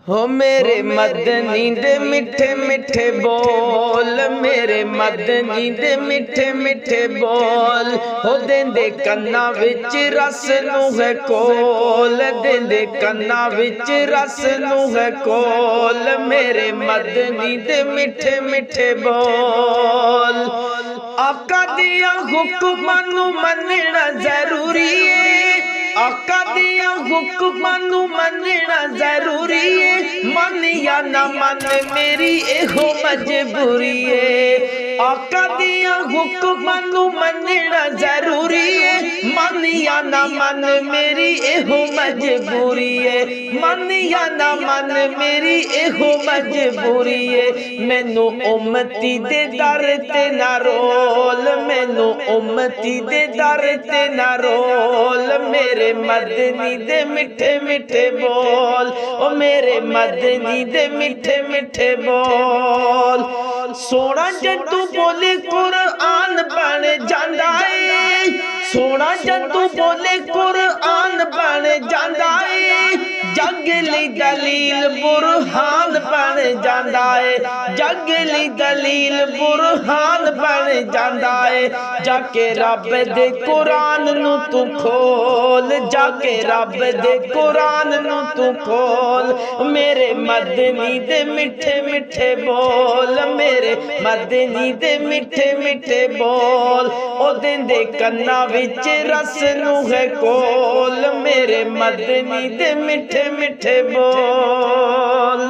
हो मेरे मदनी दे मिठे मिठे बोल, मेरे मदनी दे मिठे मिठे बोल। हो देंदे कन्ना विच रस नू है कोल, देंदे कन्ना विच रस नू है कोल। मेरे मदनी दे मिठे मिठे बोल। आका दिया हुक्मां नू मनना जरूरी है, आका दिया हुक्मां नू मनना जरूरी है। मन या ना मन मेरी एहो मजबूरी है। आका दिया हुक्मां नू मनना जरूरी है। मन या ना मन मेरी एहो मजबूरी है। मन या ना मन मेरी एहो मजबूरी है। मैनू उम्मती दे दर ते ना रोल, मैनू उम्मती दे दर ते ना रोल। मेरे मदनी दे मिठे मिठे बोल, ओ मेरे मदनी दे मिठे मिठे बोल। सोना जदू बोले कुरान बन जांदा है, सोना जदू बोले कुरान बन जांदा है। जग लई दलील बुरहान बन जांदा है, जग लई दलील बुरहान बन जांदा है। जाके रब दे कुरान नू तू खोल, जाके रब दे कुरान नू तू खोल। मेरे मदनी दे मिठे मिठे बोल, मेरे मदनी दे मिठे मिठे बोल। ओ देंदे कन्ना विच रस नू है कोल। मेरे मदनी दे मिठे मिठे बोल।